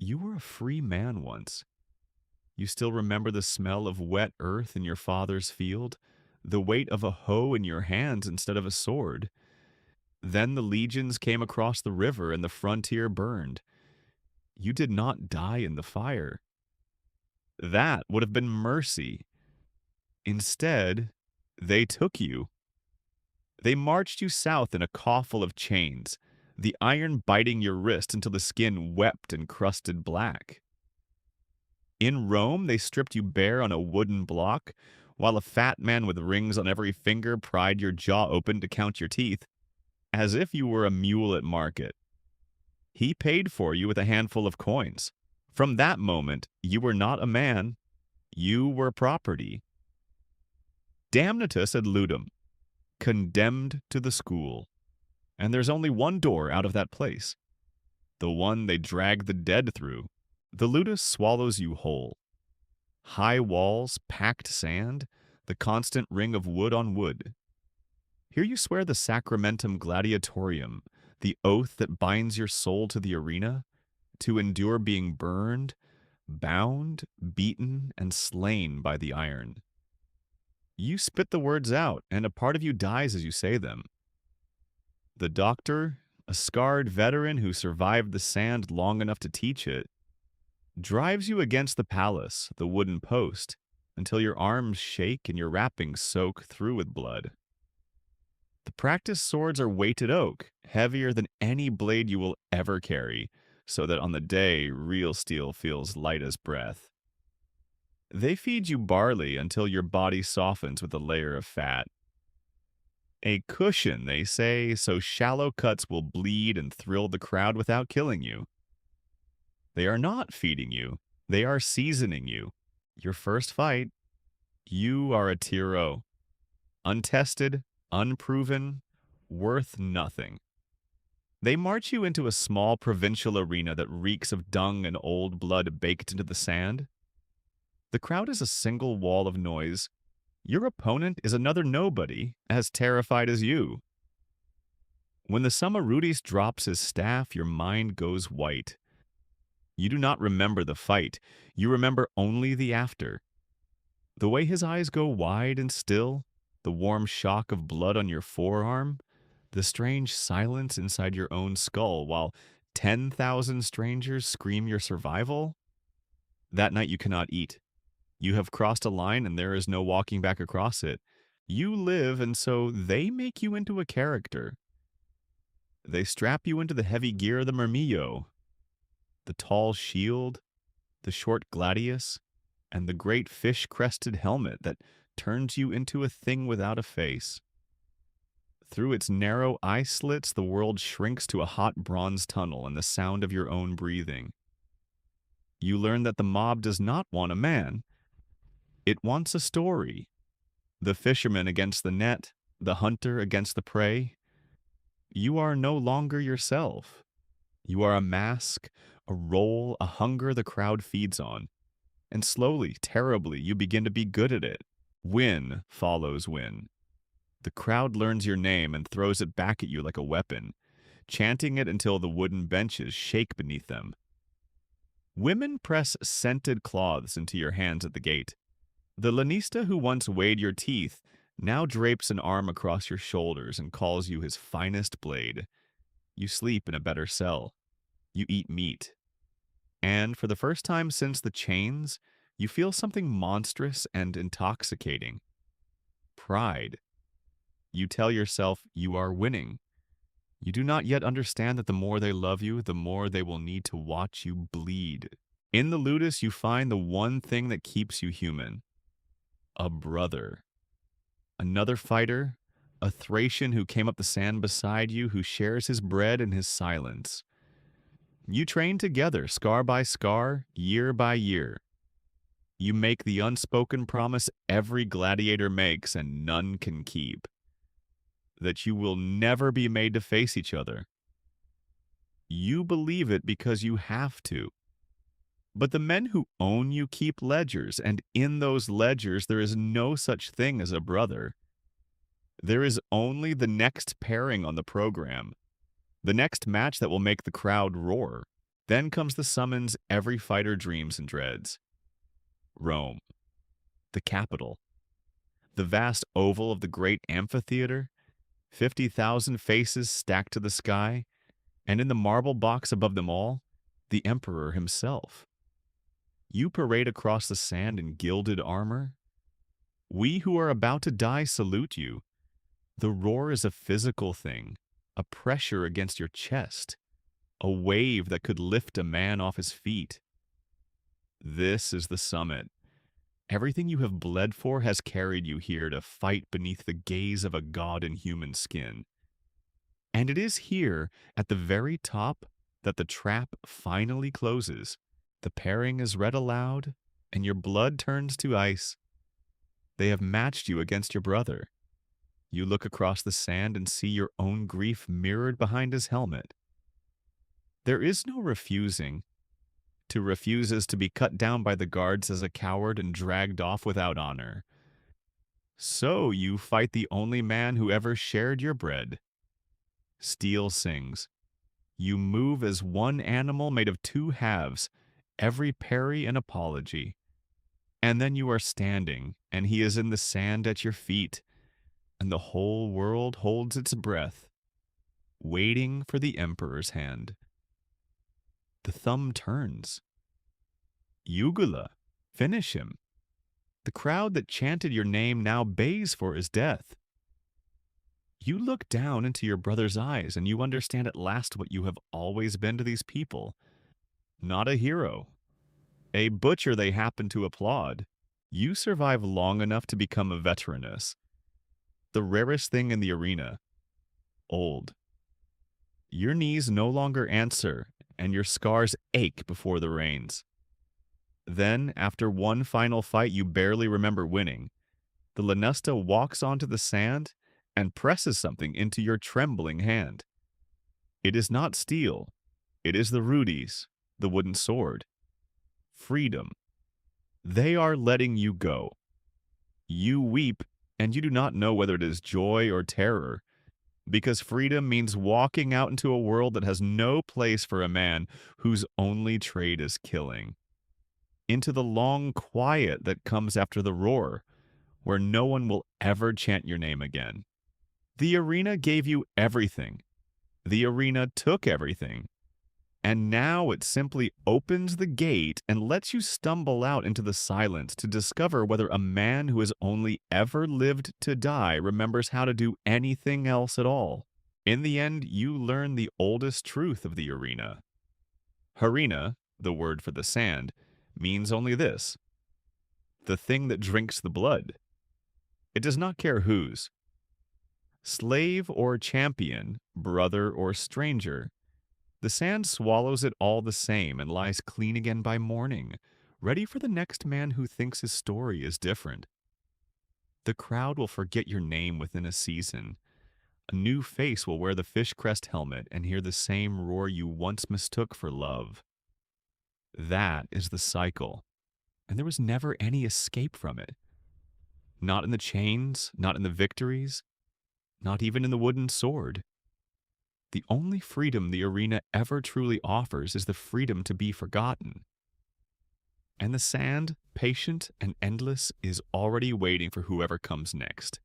You were a free man once. You still remember the smell of wet earth in your father's field, the weight of a hoe in your hands instead of a sword. Then the legions came across the river and the frontier burned. You did not die in the fire. That would have been mercy. Instead, they took you. They marched you south in a coffle of chains, the iron biting your wrist until the skin wept and crusted black. In Rome, they stripped you bare on a wooden block, while a fat man with rings on every finger pried your jaw open to count your teeth, as if you were a mule at market. He paid for you with a handful of coins. From that moment, you were not a man, you were property. Damnatus ad ludum, condemned to the school. And there's only one door out of that place, the one they drag the dead through. The ludus swallows you whole. High walls, packed sand, the constant ring of wood on wood. Here you swear the sacramentum gladiatorium, the oath that binds your soul to the arena, to endure being burned, bound, beaten, and slain by the iron. You spit the words out, and a part of you dies as you say them. The doctor, a scarred veteran who survived the sand long enough to teach it, drives you against the palace, the wooden post, until your arms shake and your wrappings soak through with blood. The practice swords are weighted oak, heavier than any blade you will ever carry, so that on the day real steel feels light as breath. They feed you barley until your body softens with a layer of fat. A cushion, they say, so shallow cuts will bleed and thrill the crowd without killing you. They are not feeding you. They are seasoning you. Your first fight, you are a tyro. Untested, unproven, worth nothing. They march you into a small provincial arena that reeks of dung and old blood baked into the sand. The crowd is a single wall of noise. Your opponent is another nobody, as terrified as you. When the Summarudis drops his staff, your mind goes white. You do not remember the fight. You remember only the after. The way his eyes go wide and still, the warm shock of blood on your forearm, the strange silence inside your own skull while 10,000 strangers scream your survival. That night you cannot eat. You have crossed a line and there is no walking back across it. You live, and so they make you into a character. They strap you into the heavy gear of the Murmillo, the tall shield, the short gladius, and the great fish-crested helmet that turns you into a thing without a face. Through its narrow eye slits, the world shrinks to a hot bronze tunnel and the sound of your own breathing. You learn that the mob does not want a man. It wants a story. The fisherman against the net, the hunter against the prey. You are no longer yourself. You are a mask, a role, a hunger the crowd feeds on. And slowly, terribly, you begin to be good at it. Win follows win. The crowd learns your name and throws it back at you like a weapon, chanting it until the wooden benches shake beneath them. Women press scented cloths into your hands at the gate. The lanista who once weighed your teeth now drapes an arm across your shoulders and calls you his finest blade. You sleep in a better cell. You eat meat. And for the first time since the chains, you feel something monstrous and intoxicating. Pride. You tell yourself you are winning. You do not yet understand that the more they love you, the more they will need to watch you bleed. In the ludus, you find the one thing that keeps you human. A brother. Another fighter, a Thracian who came up the sand beside you, who shares his bread and his silence. You train together, scar by scar, year by year. You make the unspoken promise every gladiator makes and none can keep. That you will never be made to face each other. You believe it because you have to. But the men who own you keep ledgers, and in those ledgers there is no such thing as a brother. There is only the next pairing on the program, the next match that will make the crowd roar. Then comes the summons every fighter dreams and dreads. Rome, the capital. The vast oval of the great amphitheater, 50,000 faces stacked to the sky, and in the marble box above them all, the emperor himself. You parade across the sand in gilded armor. We who are about to die salute you. The roar is a physical thing, a pressure against your chest, a wave that could lift a man off his feet. This is the summit. Everything you have bled for has carried you here to fight beneath the gaze of a god in human skin. And it is here, at the very top, that the trap finally closes. The pairing is read aloud, and your blood turns to ice. They have matched you against your brother. You look across the sand and see your own grief mirrored behind his helmet. There is no refusing. To refuse is to be cut down by the guards as a coward and dragged off without honor. So you fight the only man who ever shared your bread. Steel sings. You move as one animal made of two halves, every parry an apology. And then you are standing, and he is in the sand at your feet, and the whole world holds its breath, waiting for the emperor's hand. The thumb turns. Ugula, finish him. The crowd that chanted your name now bays for his death. You look down into your brother's eyes and you understand at last what you have always been to these people. Not a hero. A butcher they happen to applaud. You survive long enough to become a veteraness. The rarest thing in the arena. Old. Your knees no longer answer, and your scars ache before the rains. Then, after one final fight you barely remember winning, the Lanesta walks onto the sand and presses something into your trembling hand. It is not steel. It is the rudies, the wooden sword. Freedom. They are letting you go. You weep, and you do not know whether it is joy or terror, because freedom means walking out into a world that has no place for a man whose only trade is killing. Into the long quiet that comes after the roar, where no one will ever chant your name again. The arena gave you everything. The arena took everything. And now it simply opens the gate and lets you stumble out into the silence to discover whether a man who has only ever lived to die remembers how to do anything else at all. In the end, you learn the oldest truth of the arena. Harina, the word for the sand, means only this: the thing that drinks the blood. It does not care whose. Slave or champion, brother or stranger, the sand swallows it all the same and lies clean again by morning, ready for the next man who thinks his story is different. The crowd will forget your name within a season. A new face will wear the fish crest helmet and hear the same roar you once mistook for love. That is the cycle, and there was never any escape from it. Not in the chains, not in the victories, not even in the wooden sword. The only freedom the arena ever truly offers is the freedom to be forgotten. And the sand, patient and endless, is already waiting for whoever comes next.